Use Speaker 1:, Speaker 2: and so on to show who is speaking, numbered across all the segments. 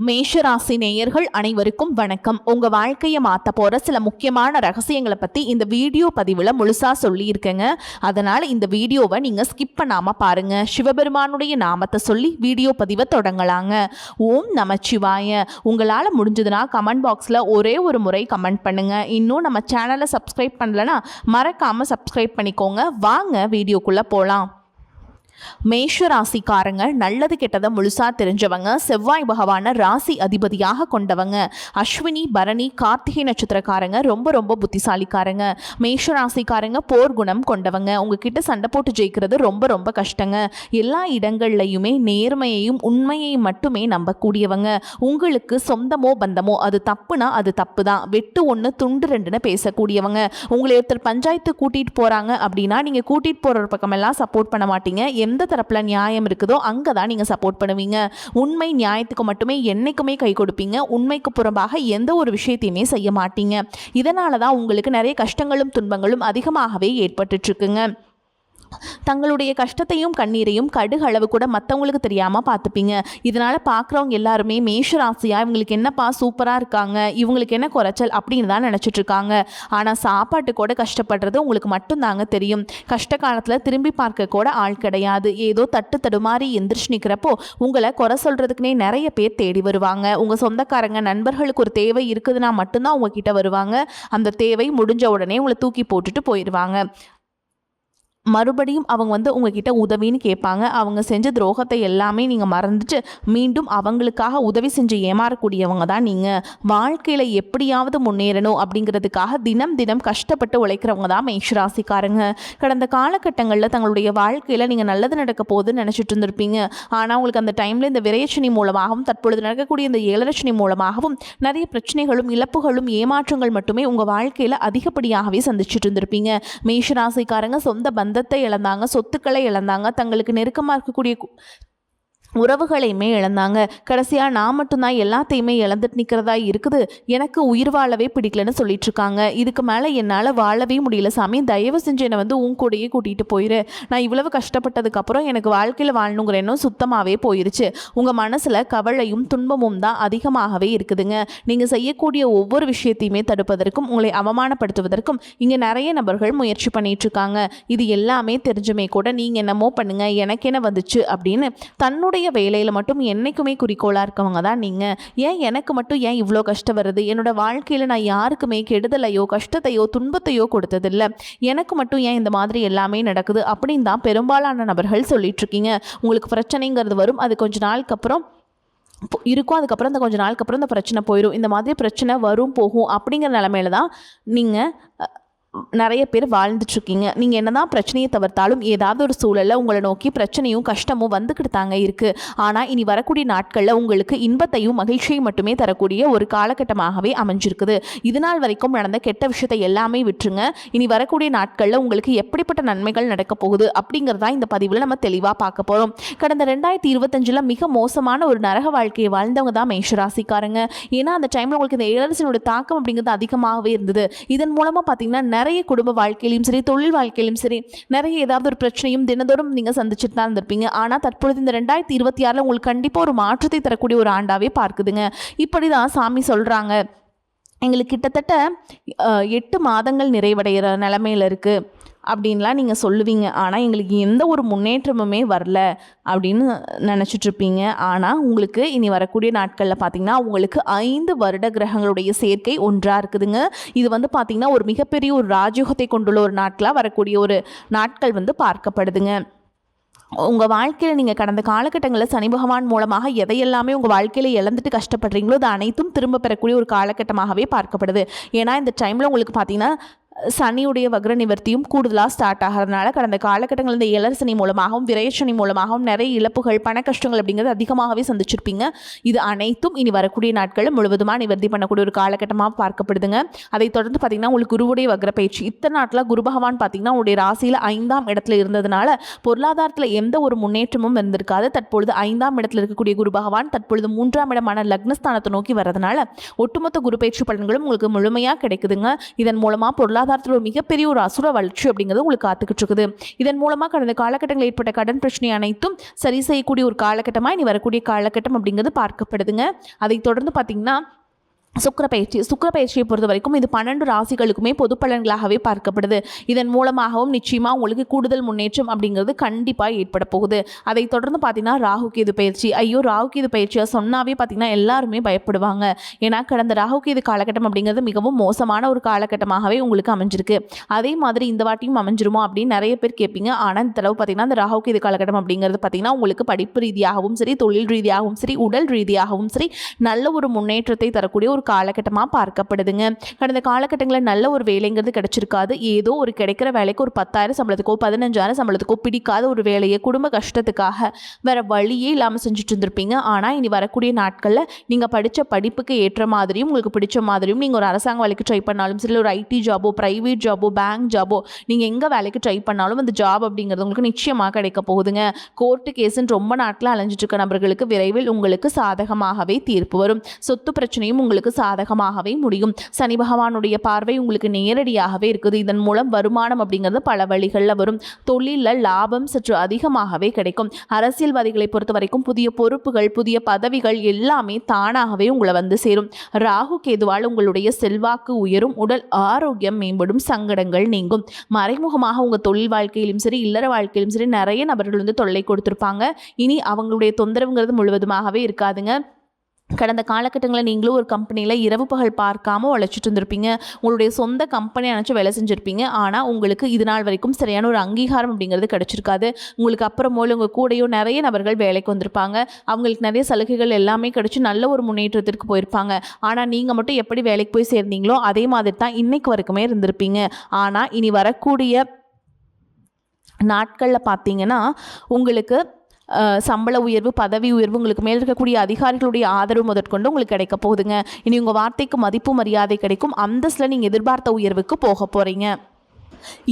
Speaker 1: மேஷராசி நேயர்கள் அனைவருக்கும் வணக்கம். உங்க வாழ்க்கையை மாத்த போற சில முக்கியமான ரகசியங்களை பத்தி இந்த வீடியோ பதிவுல முழுசா சொல்லியிருக்கேங்க. அதனால இந்த வீடியோவை நீங்க ஸ்கிப் பண்ணாம பாருங்க. சிவபெருமானுடைய நாமத்தை சொல்லி வீடியோ பதிவை தொடங்கலாங்க. ஓம் நமச்சிவாய. உங்களால முடிஞ்சதுன்னா கமெண்ட் பாக்ஸ்ல ஒரே ஒரு முறை கமெண்ட் பண்ணுங்க. இன்னும் நம்ம சேனலை சப்ஸ்கிரைப் பண்ணலன்னா மறக்காம சப்ஸ்கிரைப் பண்ணிக்கோங்க. வாங்க வீடியோக்குள்ள போலாம். மேஷ ராசிக்காரங்க நல்லது கெட்டதை முழுசா தெரிஞ்சவங்க. செவ்வாய் பகவான ராசி அதிபதியாக கொண்டவங்க. அஸ்வினி பரணி கார்த்திகை நட்சத்திரக்காரங்க ரொம்ப ரொம்ப புத்திசாலிக்காரங்க. மேஷ ராசிக்காரங்க போர் குணம் கொண்டவங்க. உங்ககிட்ட சண்டை போட்டு ஜெயிக்கிறது ரொம்ப ரொம்ப கஷ்டங்க. எல்லா இடங்கள்லையுமே நேர்மையையும் உண்மையையும் மட்டுமே நம்பக்கூடியவங்க. உங்களுக்கு சொந்தமோ பந்தமோ அது தப்புனா அது தப்பு தான். வெட்டு ஒன்று துண்டு ரெண்டுன்னு பேசக்கூடியவங்க. உங்களை ஒருத்தர் பஞ்சாயத்து கூட்டிட்டு போறாங்க அப்படின்னா நீங்க கூட்டிட்டு போற பக்கமெல்லாம் சப்போர்ட் பண்ண மாட்டீங்க. எந்த தரப்புல நியாயம் இருக்குதோ அங்கே தான் நீங்கள் சப்போர்ட் பண்ணுவீங்க. உண்மை நியாயத்துக்கு மட்டுமே என்னைக்குமே கை கொடுப்பீங்க. உண்மைக்கு புறம்பாக எந்த ஒரு விஷயத்தையுமே செய்ய மாட்டீங்க. இதனால தான் உங்களுக்கு நிறைய கஷ்டங்களும் துன்பங்களும் அதிகமாகவே ஏற்பட்டுட்டு இருக்குங்க. தங்களுடைய கஷ்டத்தையும் கண்ணீரையும் கடுகு அளவு கூட மற்றவங்களுக்கு தெரியாமல் பார்த்துப்பீங்க. இதனால் பார்க்குறவங்க எல்லாருமே மேஷ ராசியாக இவங்களுக்கு என்னப்பா சூப்பராக இருக்காங்க, இவங்களுக்கு என்ன குறைச்சல் அப்படின்னு தான் நினச்சிட்டு இருக்காங்க. ஆனால் சாப்பாட்டு கூட கஷ்டப்படுறது உங்களுக்கு மட்டும்தாங்க தெரியும். கஷ்ட காலத்தில் திரும்பி பார்க்க கூட ஆள் கிடையாது. ஏதோ தட்டு தடுமாறி எந்திரிச்சு நிற்கிறப்போ உங்களை குறை சொல்கிறதுக்குனே நிறைய பேர் தேடி வருவாங்க. உங்கள் சொந்தக்காரங்க நண்பர்களுக்கு ஒரு தேவை இருக்குதுன்னா மட்டும்தான் உங்ககிட்ட வருவாங்க. அந்த தேவை முடிஞ்ச உடனே உங்களை தூக்கி போட்டுட்டு போயிடுவாங்க. மறுபடியும் அவங்க உங்ககிட்ட உதவின்னு கேட்பாங்க. அவங்க செஞ்ச துரோகத்தை எல்லாமே நீங்கள் மறந்துட்டு மீண்டும் அவங்களுக்காக உதவி செஞ்சு ஏமாறக்கூடியவங்க தான் நீங்கள். வாழ்க்கையில் எப்படியாவது முன்னேறணும் அப்படிங்கிறதுக்காக தினம் தினம் கஷ்டப்பட்டு உழைக்கிறவங்க தான் மேஷராசிக்காரங்க. கடந்த காலகட்டங்களில் தங்களுடைய வாழ்க்கையில் நீங்கள் நல்லது நடக்க போகுதுன்னு நினச்சிட்டு இருந்திருப்பீங்க. ஆனால் உங்களுக்கு அந்த டைமில் இந்த விரயச்சனி மூலமாகவும் தற்பொழுது நடக்கக்கூடிய இந்த ஏழரச்சனி மூலமாகவும் நிறைய பிரச்சனைகளும் இழப்புகளும் ஏமாற்றங்கள் மட்டுமே உங்கள் வாழ்க்கையில் அதிகப்படியாகவே சந்திச்சுட்டு இருந்திருப்பீங்க. மேஷராசிக்காரங்க சொந்த பந்தத்தை இழந்தாங்க, சொத்துக்களை இழந்தாங்க, தங்களுக்கு நெருக்கமாக இருக்கக்கூடிய உறவுகளையுமே இழந்தாங்க. கடைசியாக நான் மட்டும்தான் எல்லாத்தையுமே இழந்துட்டு நிற்கிறதா இருக்குது, எனக்கு உயிர் வாழவே பிடிக்கலன்னு சொல்லிட்டு இருக்காங்க. இதுக்கு மேலே என்னால் வாழவே முடியல சாமி, தயவு செஞ்சு என்னை உன் கூடையே கூட்டிகிட்டு போயிரு. நான் இவ்வளவு கஷ்டப்பட்டதுக்கப்புறம் எனக்கு வாழ்க்கையில் வாழணுங்கிற எண்ணம் சுத்தமாகவே போயிருச்சு. உங்கள் மனசில் கவலையும் துன்பமும் தான் அதிகமாகவே இருக்குதுங்க. நீங்கள் செய்யக்கூடிய ஒவ்வொரு விஷயத்தையுமே தடுப்பதற்கும் உங்களை அவமானப்படுத்துவதற்கும் இங்கே நிறைய நபர்கள் முயற்சி பண்ணிட்டு இருக்காங்க. இது எல்லாமே தெரிஞ்சுமே கூட நீங்கள் என்னமோ பண்ணுங்க, எனக்கு என்ன வந்துச்சு அப்படின்னு தன்னுடைய வேலையில் மட்டும் என்னைக்குமே குறிக்கோளாக இருக்கவங்க தான் நீங்கள். ஏன் எனக்கு மட்டும் ஏன் இவ்வளோ கஷ்டம் வருது, என்னோட வாழ்க்கையில் நான் யாருக்குமே கெடுதலையோ கஷ்டத்தையோ துன்பத்தையோ கொடுத்ததில்லை, எனக்கு மட்டும் ஏன் இந்த மாதிரி எல்லாமே நடக்குது அப்படின்னு தான் பெரும்பாலான நபர்கள் சொல்லிட்டு இருக்கீங்க. உங்களுக்கு பிரச்சனைங்கிறது வரும், அது கொஞ்ச நாளுக்கு அப்புறம் இருக்கும், அதுக்கப்புறம் இந்த கொஞ்ச நாளுக்கு அப்புறம் இந்த பிரச்சனை போயிடும். இந்த மாதிரி பிரச்சனை வரும் போகும் அப்படிங்கிற நிலமையில தான் நீங்கள் நிறைய பேர் வாழ்ந்துட்டுருக்கீங்க. நீங்கள் என்ன தான் பிரச்சனையை தவிர்த்தாலும் ஏதாவது ஒரு சூழலில் உங்களை நோக்கி பிரச்சனையும் கஷ்டமும் வந்துக்கிட்டு தாங்க இருக்குது. ஆனால் இனி வரக்கூடிய நாட்களில் உங்களுக்கு இன்பத்தையும் மகிழ்ச்சியையும் மட்டுமே தரக்கூடிய ஒரு காலகட்டமாகவே அமைஞ்சிருக்குது. இது நாள் வரைக்கும் நடந்த கெட்ட விஷயத்தை எல்லாமே விட்டுருங்க. இனி வரக்கூடிய நாட்களில் உங்களுக்கு எப்படிப்பட்ட நன்மைகள் நடக்க போகுது அப்படிங்கிறதா இந்த பதிவில் நம்ம தெளிவாக பார்க்க போகிறோம். கடந்த 2025 மிக மோசமான ஒரு நரக வாழ்க்கையை வாழ்ந்தவங்க தான் மேஷராசிக்காரங்க. ஏன்னா அந்த டைமில் உங்களுக்கு இந்த ஏழரசனுடைய தாக்கம் அப்படிங்கிறது அதிகமாகவே இருந்தது. இதன் மூலமாக பார்த்தீங்கன்னா நிறைய குடும்ப வாழ்க்கையிலும் சரி தொழில் வாழ்க்கையிலும் சரி நிறைய ஏதாவது ஒரு பிரச்சனையும் தினந்தோறும் நீங்கள் சந்திச்சுட்டு தான் இருந்திருப்பீங்க. ஆனால் தற்பொழுது இந்த 2026 உங்களுக்கு கண்டிப்பாக ஒரு மாற்றத்தை தரக்கூடிய ஒரு ஆண்டாவே பார்க்குதுங்க. இப்படி தான் சாமி சொல்கிறாங்க. எங்களுக்கு கிட்டத்தட்ட 8 மாதங்கள் நிறைவடைகிற நிலைமையில் இருக்குது அப்படின்லாம் நீங்கள் சொல்லுவீங்க. ஆனால் எங்களுக்கு எந்த ஒரு முன்னேற்றமுமே வரல அப்படின்னு நினச்சிட்ருப்பீங்க. ஆனால் உங்களுக்கு இனி வரக்கூடிய நாட்களில் பார்த்திங்கன்னா உங்களுக்கு 5 வருட கிரகங்களுடைய சேர்க்கை ஒன்றாக இருக்குதுங்க. இது பார்த்திங்கன்னா ஒரு மிகப்பெரிய ஒரு ராஜயோகத்தை கொண்டுள்ள ஒரு நாட்களாக வரக்கூடிய ஒரு நாட்கள் பார்க்கப்படுதுங்க. உங்கள் வாழ்க்கையில் நீங்கள் கடந்த காலகட்டங்களில் சனி பகவான் மூலமாக எதையெல்லாமே உங்கள் வாழ்க்கையில் இழந்துட்டு கஷ்டப்படுறீங்களோ அது அனைத்தும் திரும்ப பெறக்கூடிய ஒரு காலகட்டமாகவே பார்க்கப்படுது. ஏன்னா இந்த டைமில் உங்களுக்கு பார்த்திங்கன்னா சனியுடைய வக்ர நிவர்த்தியும் கூடுதலாக ஸ்டார்ட் ஆகிறதுனால கடந்த காலகட்டங்கள் இந்த இளர்சனி மூலமாகவும் விரயசனி மூலமாகவும் நிறைய இழப்புகள் பண கஷ்டங்கள் அப்படிங்கிறது அதிகமாகவே சந்திச்சிருப்பீங்க. இது அனைத்தும் இனி வரக்கூடிய நாட்களில் முழுவதுமாக நிவர்த்தி பண்ணக்கூடிய ஒரு காலகட்டமாக பார்க்கப்படுதுங்க. அதை தொடர்ந்து பார்த்திங்கன்னா உங்களுக்கு குருவுடைய வக்ர பயிற்சி இத்தனை நாட்டில் குரு பகவான் பார்த்திங்கன்னா உங்களுடைய ராசியில் 5ஆம் இடத்துல இருந்ததுனால பொருளாதாரத்தில் எந்த ஒரு முன்னேற்றமும் இருந்திருக்காது. தற்பொழுது 5ஆம் இடத்துல இருக்கக்கூடிய குரு பகவான் தற்பொழுது 3ஆம் இடமான லக்னஸ்தானத்தை நோக்கி வர்றதுனால ஒட்டுமொத்த குரு பயிற்சி பலன்களும் உங்களுக்கு முழுமையாக கிடைக்குதுங்க. இதன் மூலமாக பொருளாதார பொருளாதாரத்தில் ஒரு மிகப்பெரிய ஒரு அசுர வளர்ச்சி அப்படிங்கிறது உங்களுக்கு காத்துக்கிட்டு இருக்குது. இதன் மூலமாக கடந்த காலகட்டங்களில் ஏற்பட்ட கடன் பிரச்சனை அனைத்தும் சரி செய்யக்கூடிய ஒரு காலகட்டமாக இனி வரக்கூடிய காலகட்டம் அப்படிங்கிறது பார்க்கப்படுதுங்க. அதை தொடர்ந்து பார்த்தீங்கன்னா சுக்கிரப்பயிற்சியை பொறுத்த வரைக்கும் இது 12 ராசிகளுக்குமே பொது பலன்களாகவே பார்க்கப்படுது. இதன் மூலமாகவும் நிச்சயமாக உங்களுக்கு கூடுதல் முன்னேற்றம் அப்படிங்கிறது கண்டிப்பாக ஏற்பட போகுது. அதை தொடர்ந்து பார்த்தீங்கன்னா ராகுகேது பயிற்சி. ஐயோ, ராகுகேது பயிற்சியாக சொன்னாவே பார்த்தீங்கன்னா எல்லாருமே பயப்படுவாங்க. ஏன்னா கடந்த ராகுகேது காலகட்டம் அப்படிங்கிறது மிகவும் மோசமான ஒரு காலகட்டமாகவே உங்களுக்கு அமைஞ்சிருக்கு. அதே மாதிரி இந்த வாட்டியும் அமைஞ்சிருமோ அப்படின்னு நிறைய பேர் கேட்பீங்க. ஆனால் இந்த தடவை பார்த்தீங்கன்னா இந்த ராகுகேது காலகட்டம் அப்படிங்கிறது பார்த்தீங்கன்னா உங்களுக்கு படிப்பு ரீதியாகவும் சரி, தொழில் ரீதியாகவும் சரி, உடல் ரீதியாகவும் சரி நல்ல ஒரு முன்னேற்றத்தை தரக்கூடிய ஒரு காலகட்டமாக பார்க்கப்படுதுங்க. கடந்த காலகட்டங்களில் நல்ல ஒரு வேலைங்கிறது கிடைச்சிருக்காது. ஏதோ ஒரு கிடைக்கிற வேலைக்கு ஒரு 10,000 சம்பளத்துக்கோ 15,000 சம்பளத்துக்கோ பிடிக்காத ஒரு வேலையை குடும்ப கஷ்டத்துக்காக வேற வழியே இல்லாமல் செஞ்சுட்டு இருந்திருப்பீங்க. ஆனால் இனி வரக்கூடிய நாட்களில் நீங்கள் படித்த படிப்புக்கு ஏற்ற மாதிரியும் உங்களுக்கு பிடிச்ச மாதிரியும் நீங்கள் ஒரு அரசாங்க வேலைக்கு ட்ரை பண்ணாலும் சரி, ஒரு ஐடி ஜாபோ, ப்ரைவேட் ஜாபோ, பேங்க் ஜாபோ, நீங்கள் எங்கே வேலைக்கு ட்ரை பண்ணாலும் அந்த ஜாப் அப்படிங்கிறது உங்களுக்கு நிச்சயமாக கிடைக்க போகுதுங்க. கோர்ட்டு கேஸுன்னு ரொம்ப நாட்களில் அலைஞ்சிட்டு இருக்க நபர்களுக்கு விரைவில் உங்களுக்கு சாதகமாகவே தீர்ப்பு வரும். சொத்து பிரச்சனையும் உங்களுக்கு சாதகமாகவே முடியும். சனி பகவானுடைய பார்வை உங்களுக்கு நேரடியாகவே இருக்குது. இதன் மூலம் வருமானம் அப்படிங்கிறது பல வழிகளில் வரும். தொழிலில் லாபம் சற்று அதிகமாகவே கிடைக்கும். அரசியல்வாதிகளை பொறுத்த வரைக்கும் புதிய பொறுப்புகள், புதிய பதவிகள் எல்லாமே தானாகவே உங்களை வந்து சேரும். ராகு கேதுவால் உங்களுடைய செல்வாக்கு உயரும், உடல் ஆரோக்கியம் மேம்படும், சங்கடங்கள் நீங்கும். மறைமுகமாக உங்கள் தொழில் வாழ்க்கையிலும் சரி, இல்லற வாழ்க்கையிலும் சரி நிறைய நபர்கள் வந்து தொல்லை கொடுத்துருப்பாங்க. இனி அவங்களுடைய தொந்தரவுங்கிறது முழுவதுமாகவே இருக்காதுங்க. கடந்த காலகட்டங்களில் நீங்களும் ஒரு கம்பெனியில் இரவு பகல் பார்க்காம உழைச்சிட்டு இருந்திருப்பீங்க. உங்களுடைய சொந்த கம்பெனி நினச்சி வேலை செஞ்சுருப்பீங்க. ஆனால் உங்களுக்கு இது நாள் வரைக்கும் சரியான ஒரு அங்கீகாரம் அப்படிங்கிறது கிடச்சிருக்காது. உங்களுக்கு அப்புறமோ உங்கள் கூடையோ நிறைய நபர்கள் வேலைக்கு வந்திருப்பாங்க. அவங்களுக்கு நிறைய சலுகைகள் எல்லாமே கிடச்சி நல்ல ஒரு முன்னேற்றத்திற்கு போயிருப்பாங்க. ஆனால் நீங்கள் மட்டும் எப்படி வேலைக்கு போய் சேர்ந்தீங்களோ அதே மாதிரி தான் இன்னைக்கு வரைக்குமே இருந்திருப்பீங்க. ஆனால் இனி வரக்கூடிய நாட்களில் பார்த்தீங்கன்னா உங்களுக்கு சம்பள உயர்வு, பதவி உயர்வு, உங்களுக்கு மேல் இருக்கக்கூடிய அதிகாரிகளுடைய ஆதரவு முதற்கொண்டு உங்களுக்கு கிடைக்க போகுதுங்க. இனி உங்கள் வார்த்தைக்கு மதிப்பு மரியாதை கிடைக்கும். அந்தஸ்தில் நீங்கள் எதிர்பார்த்த உயர்வுக்கு போக போகிறீங்க.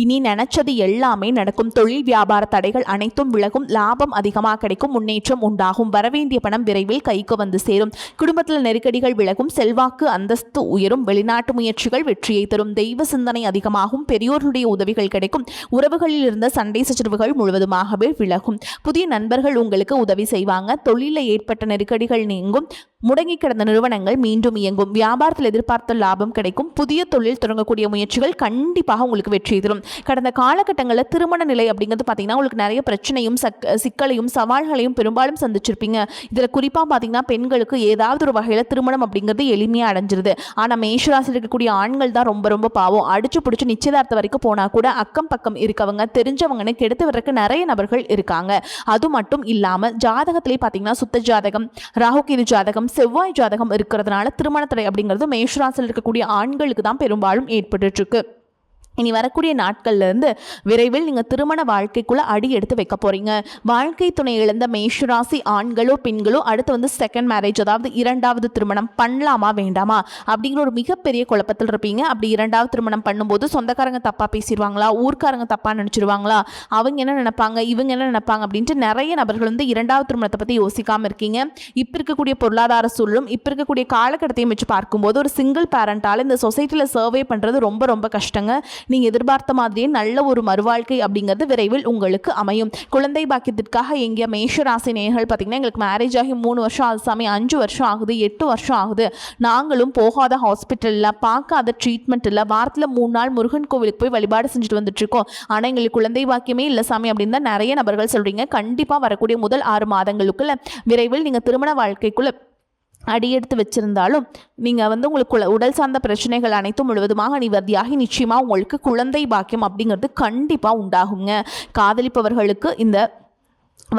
Speaker 1: இனி நினைச்சது எல்லாமே நடக்கும். தொழில் வியாபார தடைகள் அனைத்தும் விலகும். லாபம் அதிகமாக கிடைக்கும். முன்னேற்றம் உண்டாகும். வரவேண்டிய பணம் விரைவில் கைக்கு வந்து சேரும். குடும்பத்தில் நெருக்கடிகள் விலகும். செல்வாக்கு அந்தஸ்து உயரும். வெளிநாட்டு முயற்சிகள் வெற்றியை தரும். தெய்வ சிந்தனை அதிகமாகும். பெரியோர்களுடைய உதவிகள் கிடைக்கும். உறவுகளில் இருந்த சண்டை சச்சரவுகள் முழுவதுமாகவே விலகும். புதிய நண்பர்கள் உங்களுக்கு உதவி செய்வாங்க. தொழிலில் ஏற்பட்ட நெருக்கடிகள் நீங்கும். முடங்கி கிடந்த நிறுவனங்கள் மீண்டும் இயங்கும். வியாபாரத்தில் எதிர்பார்த்த லாபம் கிடைக்கும். புதிய தொழில் தொடங்கக்கூடிய முயற்சிகள் கண்டிப்பாக உங்களுக்கு வெற்றி தரும். கடந்த காலகட்டங்களில் திருமண நிலை அப்படிங்கிறது பார்த்தீங்கன்னா உங்களுக்கு நிறைய பிரச்சனையும் சிக்கலையும் சவால்களையும் பெரும்பாலும் சந்திச்சிருப்பீங்க. இதில் குறிப்பாக பார்த்தீங்கன்னா பெண்களுக்கு ஏதாவது ஒரு வகையில் திருமணம் அப்படிங்கிறது எளிமையாக அடைஞ்சிருது. ஆனால் மேஷராசியில் இருக்கக்கூடிய ஆண்கள் தான் ரொம்ப ரொம்ப பாவம். அடிச்சு பிடிச்சி நிச்சயதார்த்தம் வரைக்கும் போனால் கூட அக்கம் பக்கம் இருக்கவங்க தெரிஞ்சவங்கன்னு கெடுத்து வர்றதுக்கு நிறைய நபர்கள் இருக்காங்க. அது மட்டும் இல்லாமல் ஜாதகத்திலே பார்த்தீங்கன்னா சுத்த ஜாதகம், ராகுகேது ஜாதகம், செவ்வாய் ஜாதகம் இருக்கிறதுனால திருமண தடை அப்படிங்கிறது மேஷராசியில் இருக்கக்கூடிய ஆண்களுக்கு தான் பெரும்பாலும் ஏற்பட்டு இருக்கு. இனி வரக்கூடிய நாட்கள்லேருந்து விரைவில் நீங்கள் திருமண வாழ்க்கைக்குள்ளே அடி எடுத்து வைக்க போகிறீங்க. வாழ்க்கை துணை இழந்த மேஷராசி ஆண்களோ பெண்களோ அடுத்து வந்து செகண்ட் மேரேஜ், அதாவது இரண்டாவது திருமணம் பண்ணலாமா வேண்டாமா அப்படிங்கிற ஒரு மிகப்பெரிய குழப்பத்தில் இருப்பீங்க. அப்படி இரண்டாவது திருமணம் பண்ணும்போது சொந்தக்காரங்க தப்பாக பேசிடுவாங்களா, ஊர்க்காரங்க தப்பாக நினச்சிடுவாங்களா, அவங்க என்ன நினைப்பாங்க, இவங்க என்ன நினைப்பாங்க அப்படின்ட்டு நிறைய நபர்கள் வந்து இரண்டாவது திருமணத்தை பற்றி யோசிக்காமல் இருக்கீங்க. இப்போ இருக்கக்கூடிய பொருளாதார சூழலும் இப்போ இருக்கக்கூடிய காலகட்டத்தையும் வச்சு பார்க்கும்போது ஒரு சிங்கிள் பேரண்டால் இந்த சொசைட்டியில் சர்வே பண்ணுறது ரொம்ப ரொம்ப கஷ்டங்க. நீங்கள் எதிர்பார்த்த மாதிரியே நல்ல ஒரு மறுவாழ்க்கை அப்படிங்கிறது விரைவில் உங்களுக்கு அமையும். குழந்தை பாக்கியத்திற்காக எங்கிய மேஷராசி நேயர்கள் பார்த்தீங்கன்னா எங்களுக்கு மேரேஜ் ஆகி 3 வருஷம் ஆகுது சாமி, 5 வருஷம் ஆகுது, 8 வருஷம் ஆகுது, நாங்களும் போகாத ஹாஸ்பிட்டலில் பார்க்காத ட்ரீட்மெண்ட் இல்லை, வாரத்தில் 3 நாள் முருகன் கோவிலுக்கு போய் வழிபாடு செஞ்சுட்டு வந்துட்டுருக்கோம், ஆனால் எங்களுக்கு குழந்தை பாக்கியமே இல்லை சாமி அப்படின்னு தான் நிறைய நபர்கள் சொல்கிறீங்க. கண்டிப்பாக வரக்கூடிய முதல் 6 மாதங்களுக்குள்ள விரைவில் நீங்கள் திருமண வாழ்க்கைக்குள்ளே அடியெடுத்து வச்சிருந்தாலும் நீங்கள் வந்து உங்களுக்கு உடல் சார்ந்த பிரச்சனைகள் அனைத்தும் முழுவதுமாக நிவர்த்தியாகி நிச்சயமாக உங்களுக்கு குழந்தை பாக்கியம் அப்படிங்கிறது கண்டிப்பாக உண்டாகுங்க. காதலிப்பவர்களுக்கு இந்த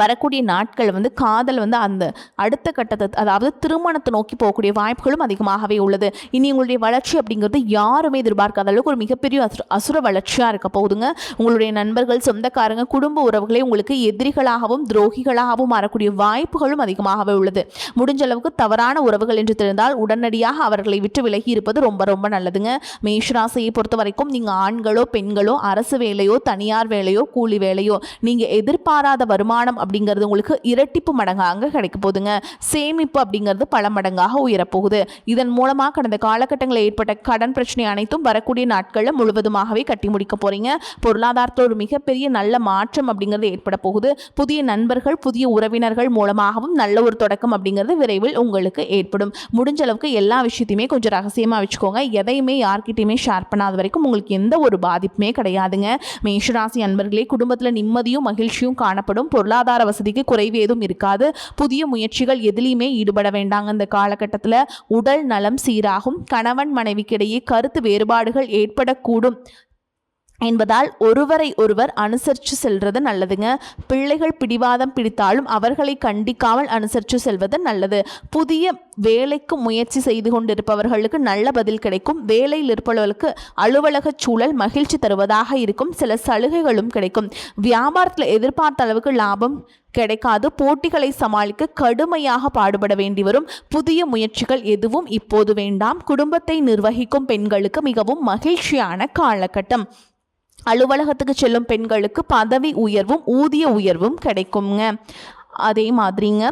Speaker 1: வரக்கூடிய நாட்கள் வந்து காதல் வந்து அந்த அடுத்த கட்டத்தை, அதாவது திருமணத்தை நோக்கி போகக்கூடிய வாய்ப்புகளும் அதிகமாகவே உள்ளது. இனி உங்களுடைய வளர்ச்சி அப்படிங்கிறது யாருமே எதிர்பார்க்காத அளவுக்கு ஒரு மிகப்பெரிய அசுர வளர்ச்சியாக இருக்க போகுதுங்க. உங்களுடைய நண்பர்கள், சொந்தக்காரங்க, குடும்ப உறவுகளே உங்களுக்கு எதிரிகளாகவும் துரோகிகளாகவும் மாறக்கூடிய வாய்ப்புகளும் அதிகமாகவே உள்ளது. முடிஞ்ச அளவுக்கு தவறான உறவுகள் என்று தெரிந்தால் உடனடியாக அவர்களை விட்டு விலகி இருப்பது ரொம்ப ரொம்ப நல்லதுங்க. மேஷராசியை பொறுத்த வரைக்கும் நீங்கள் ஆண்களோ பெண்களோ அரசு வேலையோ தனியார் வேலையோ கூலி வேலையோ நீங்கள் எதிர்பாராத வருமானம் அப்படிங்கிறது உங்களுக்கு இரட்டிப்பு மடங்காக கிடைக்க போகுதுங்க. சேமிப்பு அப்படிங்கிறது பல மடங்காக உயரப்போகுது. இதன் மூலமாக கடந்த காலகட்டங்களில் ஏற்பட்ட கடன் பிரச்சனை அனைத்தும் வரக்கூடிய நாட்களில் முழுவதுமாகவே கட்டி முடிக்க போறீங்க. பொருளாதாரத்தில் ஒரு மிகப்பெரிய நல்ல மாற்றம் அப்படிங்கிறது ஏற்பட போகுது. புதிய நண்பர்கள், புதிய உறவினர்கள் மூலமாகவும் நல்ல ஒரு தொடக்கம் அப்படிங்கிறது விரைவில் உங்களுக்கு ஏற்படும். முடிஞ்ச அளவுக்கு எல்லா விஷயத்தையுமே கொஞ்சம் ரகசியமாக வச்சுக்கோங்க. எதையுமே யார்கிட்டையுமே ஷேர் பண்ணாத வரைக்கும் உங்களுக்கு எந்த ஒரு பாதிப்புமே கிடையாதுங்க. மேஷராசி அன்பர்களே, குடும்பத்தில் நிம்மதியும் மகிழ்ச்சியும் காணப்படும். பொருளாதார வசதிக்கு குறைவு ஏதும் இருக்காது. புதிய முயற்சிகள் எதிலையுமே ஈடுபட வேண்டாங்க. இந்த காலகட்டத்தில் உடல் நலம் சீராகும். கணவன் மனைவிக்கிடையே கருத்து வேறுபாடுகள் ஏற்படக்கூடும் என்பதால் ஒருவரை ஒருவர் அனுசரித்து செல்வது நல்லதுங்க. பிள்ளைகள் பிடிவாதம் பிடித்தாலும் அவர்களை கண்டிக்காமல் அனுசரித்து செல்வது நல்லது. புதிய வேலைக்கு முயற்சி செய்து கொண்டிருப்பவர்களுக்கு நல்ல பதில் கிடைக்கும். வேலையில் இருப்பவர்களுக்கு அலுவலக சூழல் மகிழ்ச்சி தருவதாக இருக்கும். சில சலுகைகளும் கிடைக்கும். வியாபாரத்தில் எதிர்பார்த்த அளவுக்கு லாபம் கிடைக்காது. போட்டிகளை சமாளிக்க கடுமையாக பாடுபட வேண்டி வரும். புதிய முயற்சிகள் எதுவும் இப்போது வேண்டாம். குடும்பத்தை நிர்வகிக்கும் பெண்களுக்கு மிகவும் மகிழ்ச்சியான காலகட்டம். அலுவலகத்துக்கு செல்லும் பெண்களுக்கு பதவி உயர்வும் ஊதிய உயர்வும் கிடைக்குங்க. அதே மாதிரிங்க,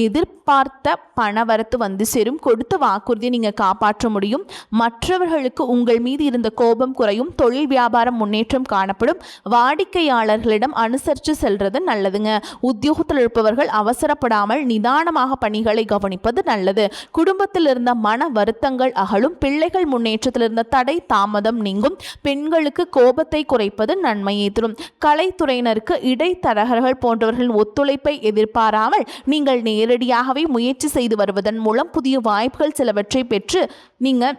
Speaker 1: எதிர்பார்த்த பணவரத்து வந்து சேரும். கொடுத்த வாக்குறுதியை நீங்கள் காப்பாற்ற முடியும். மற்றவர்களுக்கு உங்கள் மீது இருந்த கோபம் குறையும். தொழில் வியாபாரம் முன்னேற்றம் காணப்படும். வாடிக்கையாளர்களிடம் அனுசரித்து செல்வது நல்லதுங்க. உத்தியோகத்தில் இருப்பவர்கள் அவசரப்படாமல் நிதானமாக பணிகளை கவனிப்பது நல்லது. குடும்பத்தில் இருந்த மன வருத்தங்கள் அகலும். பிள்ளைகள் முன்னேற்றத்தில் இருந்த தடை தாமதம் நீங்கும். பெண்களுக்கு கோபத்தை குறைப்பது நன்மையை தரும். கலைத்துறையினருக்கு இடைத்தரகர்கள் போன்றவர்களின் ஒத்துழைப்பை எதிர்பாராமல் நீங்கள் நேரடியாகவே முயற்சி செய்து வருவதன் மூலம் புதிய வாய்ப்புகள் சிலவற்றை பெற்று நீங்கள்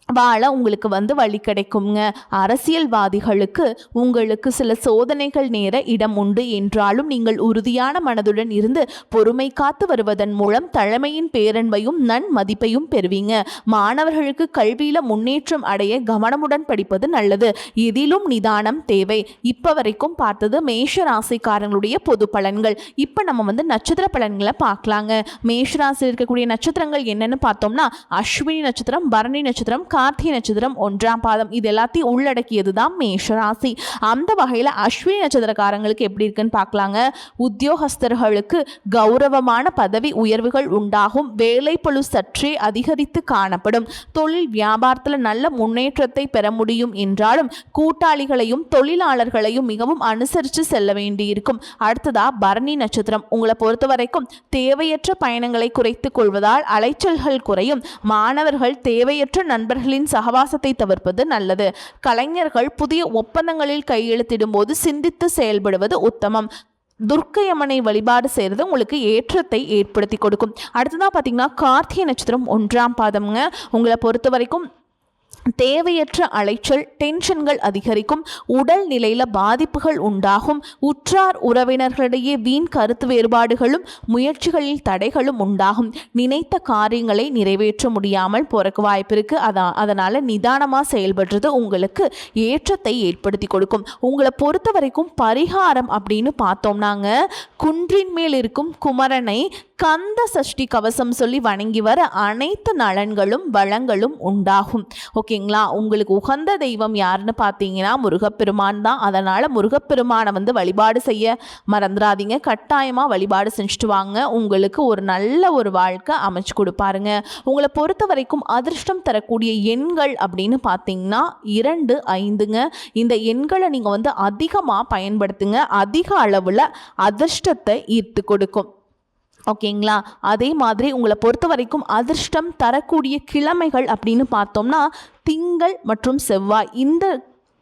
Speaker 1: வாழ உங்களுக்கு வந்து வழி கிடைக்குங்க. அரசியல்வாதிகளுக்கு உங்களுக்கு சில சோதனைகள் நேர இடம் உண்டு என்றாலும் நீங்கள் உறுதியான மனதுடன் இருந்து பொறுமை காத்து வருவதன் மூலம் தலைமையின் பேரன்பையும் நன்மதிப்பையும் பெறுவீங்க. மாணவர்களுக்கு கல்வியில முன்னேற்றம் அடைய கவனமுடன் படிப்பது நல்லது. இதிலும் நிதானம் தேவை. இப்ப வரைக்கும் பார்த்தது மேஷ ராசிக்காரங்களுடைய பொது பலன்கள். இப்ப நம்ம வந்து நட்சத்திர பலன்களை பார்க்கலாங்க. மேஷ ராசியில் இருக்கக்கூடிய நட்சத்திரங்கள் என்னன்னு பார்த்தோம்னா, அஸ்வினி நட்சத்திரம், பரணி நட்சத்திரம், கார்த்திகை நட்சத்திரம் 1ஆம் பாதம். இது எல்லாத்தையும் உள்ளடக்கியது தான் மேஷராசி. அந்த வகையில் அஸ்வினி நட்சத்திரக்காரங்களுக்கு எப்படி இருக்குன்னு பார்க்கலாங்க. உத்தியோகஸ்தர்களுக்கு கௌரவமான பதவி உயர்வுகள் உண்டாகும். வேலைப்பளு சற்றே அதிகரித்து காணப்படும். தொழில் வியாபாரத்தில் நல்ல முன்னேற்றத்தை பெற முடியும் என்றாலும் கூட்டாளிகளையும் தொழிலாளர்களையும் மிகவும் அனுசரித்து செல்ல வேண்டியிருக்கும். அடுத்ததா பரணி நட்சத்திரம். உங்களை பொறுத்த வரைக்கும் தேவையற்ற பயணங்களை குறைத்துக் கொள்வதால் அலைச்சல்கள் குறையும். மாணவர்கள் தேவையற்ற நண்பர்களின் சகவாசத்தை தவிர்ப்பது நல்லது. கலைஞர்கள் புதிய ஒப்பந்தங்களில் கையெழுத்திடும் போது சிந்தித்து செயல்படுவது உத்தமம். துர்க்கையம்மனை வழிபாடு செய்கிறது உங்களுக்கு ஏற்றத்தை ஏற்படுத்தி கொடுக்கும். அடுத்ததாக பார்த்தீங்கன்னா, கார்த்திகை நட்சத்திரம் 1ஆம் பாதம்ங்க. உங்களை பொறுத்த வரைக்கும் தேவையற்ற அலைச்சல், டென்ஷன்கள் அதிகரிக்கும். உடல் நிலையில் பாதிப்புகள் உண்டாகும். உற்றார் உறவினர்களிடையே வீண் கருத்து வேறுபாடுகளும் முயற்சிகளில் தடைகளும் உண்டாகும். நினைத்த காரியங்களை நிறைவேற்ற முடியாமல் போறக்கு வாய்ப்பு இருக்கு. அதனால் நிதானமாக செயல்படுறது உங்களுக்கு ஏற்றத்தை ஏற்படுத்தி கொடுக்கும். உங்களை பொறுத்த வரைக்கும் பரிகாரம் அப்படின்னு பார்த்தோம்னாங்க, குன்றின் மேல் இருக்கும் குமரனை கந்த சஷ்டி கவசம் சொல்லி வணங்கி வர அனைத்து நலன்களும் வளங்களும் உண்டாகும். ஓகேங்களா. உங்களுக்கு உகந்த தெய்வம் யாருன்னு பார்த்தீங்கன்னா முருகப்பெருமான் தான். அதனால் முருகப்பெருமானை வந்து வழிபாடு செய்ய மறந்துடாதீங்க. கட்டாயமாக வழிபாடு செஞ்சுட்டு வாங்க. உங்களுக்கு ஒரு நல்ல ஒரு வாழ்க்கை அமைச்சு கொடுப்பாருங்க. உங்களை பொறுத்த வரைக்கும் அதிர்ஷ்டம் தரக்கூடிய எண்கள் அப்படின்னு பார்த்தீங்கன்னா 2, 5ங்க. இந்த எண்களை நீங்கள் வந்து அதிகமாக பயன்படுத்துங்க. அதிக அளவில் அதிர்ஷ்டத்தை ஈர்த்து கொடுக்கும். ஓகேங்களா. அதே மாதிரி உங்களை பொறுத்த வரைக்கும் அதிர்ஷ்டம் தரக்கூடிய கிழமைகள் அப்படின்னு பார்த்தோம்னா திங்கள் மற்றும் செவ்வாய். இந்த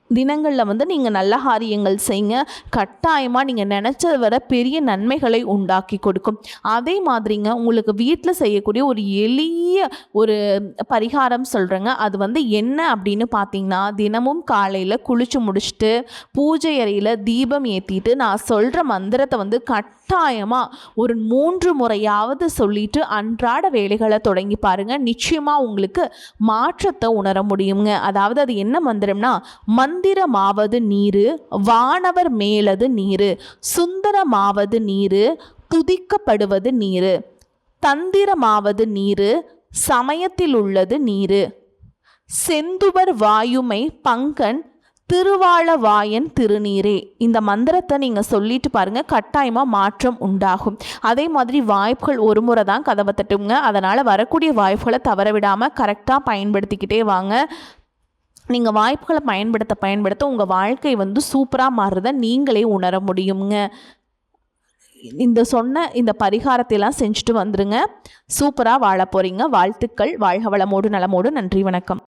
Speaker 1: தினங்களில் வந்து நீங்கள் நல்ல காரியங்கள் செய்யுங்க. கட்டாயமாக நீங்கள் நினச்சதை விட பெரிய நன்மைகளை உண்டாக்கி கொடுக்கும். அதே மாதிரிங்க, உங்களுக்கு வீட்டில் செய்யக்கூடிய ஒரு எளிய ஒரு பரிகாரம் சொல்கிறேங்க. அது வந்து என்ன அப்படின்னு பார்த்தீங்கன்னா, தினமும் காலையில் குளிச்சு முடிச்சுட்டு பூஜை அறையில் தீபம் ஏற்றிட்டு நான் சொல்கிற மந்திரத்தை வந்து கட்டாயமாக ஒரு 3 முறையாவது சொல்லிட்டு அன்றாட வேலைகளை தொடங்கி பாருங்கள். நிச்சயமாக உங்களுக்கு மாற்றத்தை உணர முடியுங்க. அதாவது அது என்ன மந்திரம்னா, மந்திரமாவது நீரு, வானவர் மேலது நீரு, சுந்தரமாவது நீரு, துதிக்கப்படுவது நீரு, தந்திரமாவது நீரு, சமயத்தில் உள்ளது நீரு, செந்துவர் வாயுமை பங்கன் திருவாளவாயன் திருநீரே. இந்த மந்திரத்தை நீங்கள் சொல்லிட்டு பாருங்கள், கட்டாயமாக மாற்றம் உண்டாகும். அதே மாதிரி வாய்ப்புகள் ஒரு முறை தான் கதவை தட்டுங்க. அதனால் வரக்கூடிய வாய்ப்புகளை தவற விடாமல் கரெக்டாக பயன்படுத்திக்கிட்டே வாங்க. நீங்கள் வாய்ப்புகளை பயன்படுத்த உங்கள் வாழ்க்கை சூப்பராக மாறுறதை நீங்களே உணர முடியுங்க. இந்த பரிகாரத்தையெல்லாம் செஞ்சுட்டு வந்துடுங்க. சூப்பராக வாழ போகிறீங்க. வாழ்த்துக்கள். வாழ்க வளமோடு நலமோடு. நன்றி, வணக்கம்.